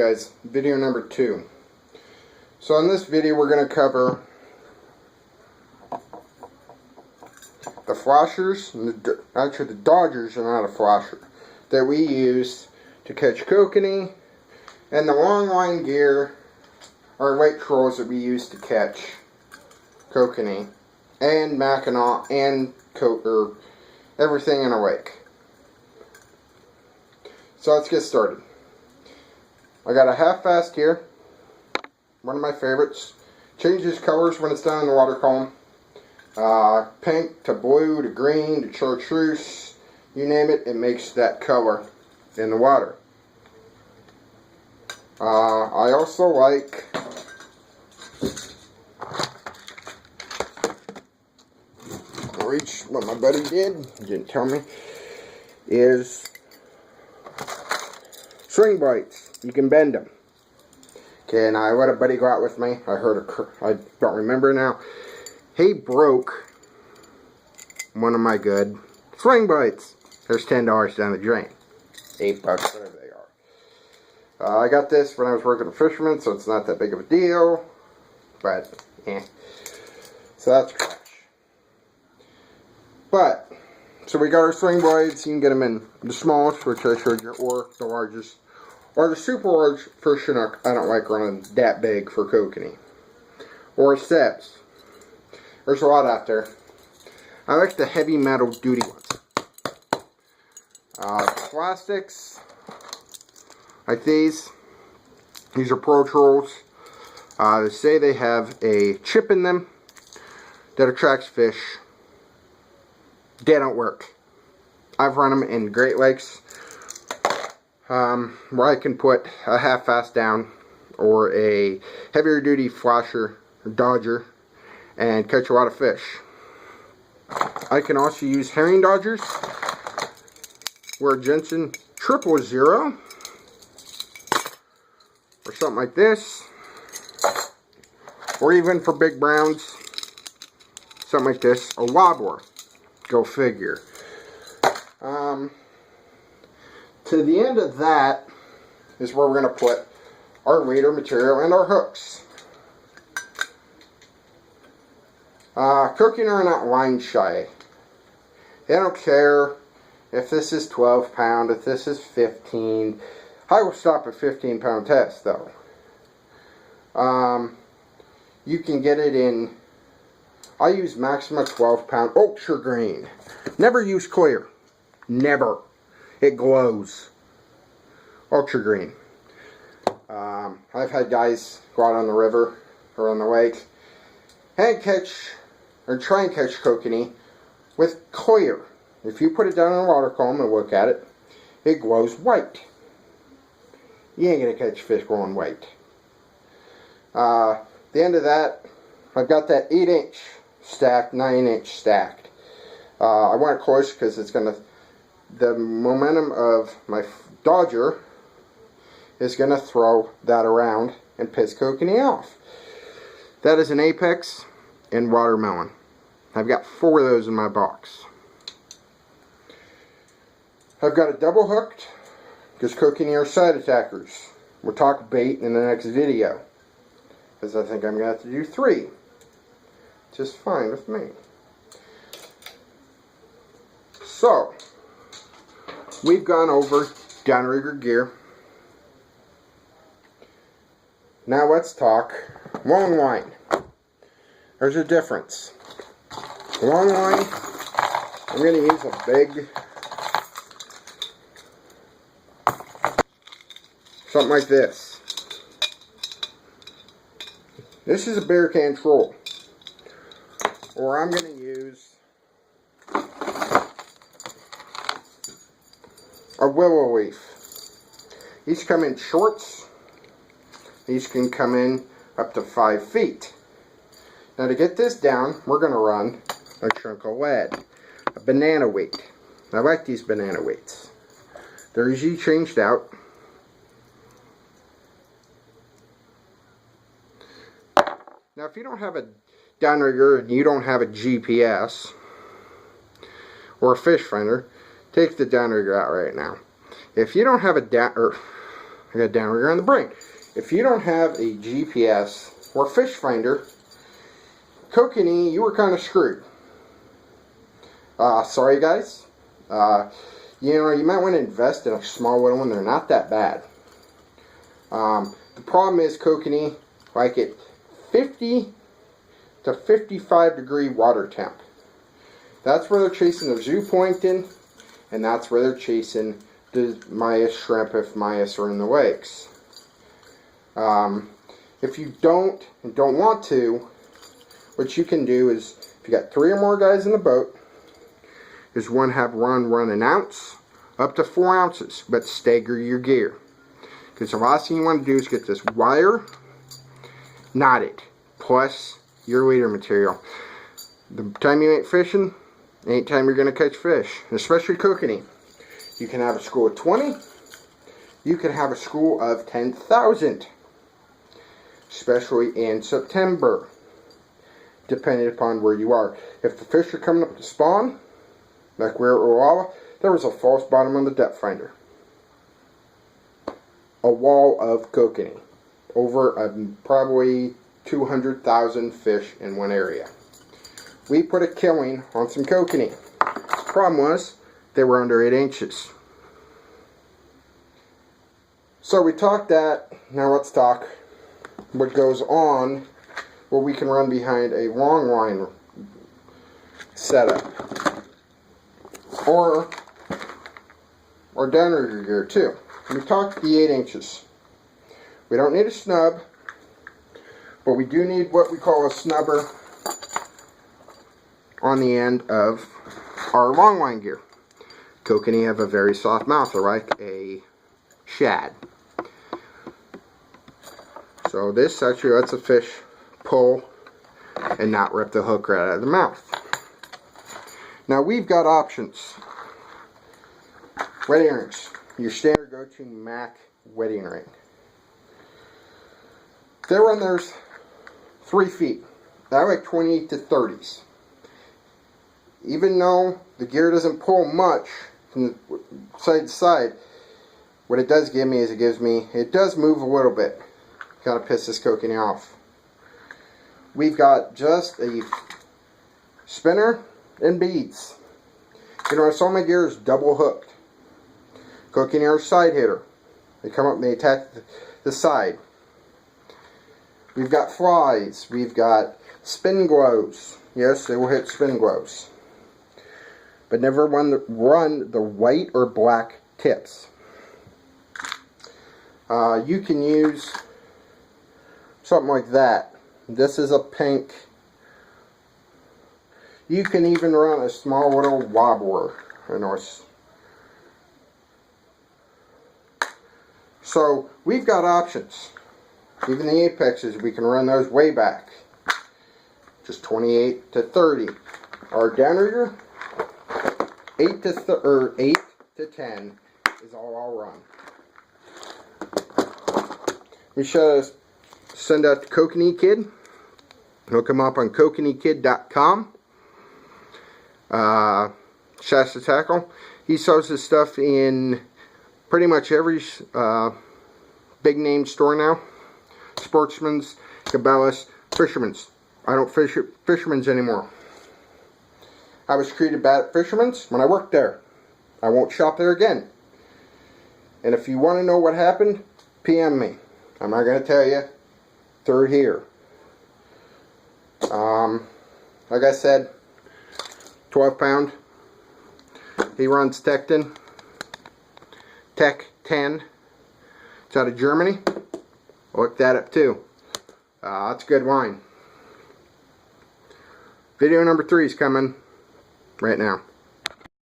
Guys, video number 2. So in this video we're going to cover the flashers, actually the dodgers are not a flasher, that we use to catch kokanee, and the long line gear or weight trolls that we use to catch kokanee and mackinaw and everything in a lake. So let's get started. I got a half fast here, one of my favorites. Changes colors when it's down in the water column. Pink to blue to green to chartreuse, you name it, it makes that color in the water. I also like what my buddy didn't tell me, is swing bites. You can bend them. Okay, and I let a buddy go out with me. I don't remember now. He broke one of my good swing bites. There's $10 down the drain. $8, whatever they are. I got this when I was working at Fisherman, so it's not that big of a deal. But, eh. So that's trash. But, so we got our swing blades. You can get them in the smallest, which I showed you, or the largest. Or the super large for Chinook. I don't like running that big for kokanee. Or steps. There's a lot out there. I like the heavy metal duty ones. Plastics, like these. These are Pro Trolls. They say they have a chip in them that attracts fish. They don't work. I've run them in Great Lakes. Where I can put a half fast down or a heavier duty flasher or dodger and catch a lot of fish. I can also use herring dodgers where Jensen 000 or something like this, or even for big browns, something like this, a wobbler. Go figure. To the end of that is where we're going to put our leader material and our hooks. Kokanee are not line shy. They don't care if this is 12 pound, if this is 15. I will stop at 15 pound test though. You can get it in, I use maximum 12 pound ultra green. Never use clear. Never. It glows. Ultra green. I've had guys go out on the river or on the lake and catch, or try and catch kokanee with clear. If you put it down in a water column and look at it, it glows white. You ain't gonna catch fish glowing white. The end of that, I've got that 8-inch stacked, 9-inch stacked. I want it close because it's gonna, the momentum of my dodger is going to throw that around and piss kokanee off. That is an apex and watermelon. I've got 4 of those in my box. I've got it double hooked because kokanee are side attackers. We'll talk bait in the next video, because I think I'm going to have to do 3. Just fine with me. So, we've gone over downrigger gear. Now let's talk long line. There's a difference. Long line, I'm going to use a big, something like this. This is a beer can troll. Or I'm going to use a willow leaf. These come in shorts. These can come in up to 5 feet. Now to get this down, we're going to run a chunk of lead. A banana weight. I like these banana weights. They're easy changed out. Now if you don't have a downrigger and you don't have a GPS or a fish finder, take the downrigger out right now. If you don't have a I got downrigger on the brain. If you don't have a GPS or fish finder, Kokanee, you were kind of screwed. Sorry guys. You know, you might want to invest in a small little one. They're not that bad. The problem is Kokanee like it 50 to 55 degree water temp. That's where they're chasing the zoo plankton, and that's where they're chasing the myas shrimp if myas are in the lakes. If you don't want to, what you can do is, if you got 3 or more guys in the boat, is one have run an ounce up to 4 ounces, but stagger your gear. Because the last thing you want to do is get this wire knotted, plus your leader material. The time you ain't fishing, ain't time you're going to catch fish, especially Kokanee. You can have a school of 20, you can have a school of 10,000, especially in September, depending upon where you are. If the fish are coming up to spawn, like where at Roala, there was a false bottom on the depth finder. A wall of Kokanee. Over probably 200,000 fish in one area. We put a killing on some Kokanee. The problem was, they were under 8 inches. So we talked that. Now let's talk what goes on where we can run behind a long line setup. Or downrigger gear too. We talked the 8 inches. We don't need a snub, but we do need what we call a snubber on the end of our long line gear. Kokanee have a very soft mouth. They're like a shad. So this actually lets a fish pull and not rip the hook right out of the mouth. Now we've got options. Wedding rings. Your standard go-to Mac wedding ring. Their run there's 3 feet. I like 28 to 30s. Even though the gear doesn't pull much from side to side, what it does give me is it does move a little bit. Kind of piss this Kokanee off. We've got just a spinner and beads. You know, all my gear is double hooked. Kokanee are side hitter. They come up and they attack the side. We've got flies. We've got spin glows. Yes, they will hit spin glows. But never run the white or black tips. You can use something like that. This is a pink. You can even run a small little wobbler. So we've got options. Even the apexes, we can run those way back. Just 28 to 30. Our downrigger, 8 to 10 is all I'll run. We should send out to Kokanee Kid. Look him up on kokaneekid.com. Shasta Tackle. He sells his stuff in pretty much every big name store now. Sportsman's, Cabela's, Fisherman's. I don't fish at Fisherman's anymore. I was treated bad at Fisherman's when I worked there. I won't shop there again. And if you want to know what happened, PM me. I'm not going to tell you through here. Like I said, 12 pound. He runs Tech10. Tech10. It's out of Germany. Look that up too. That's a good wine. Video number 3 is coming right now.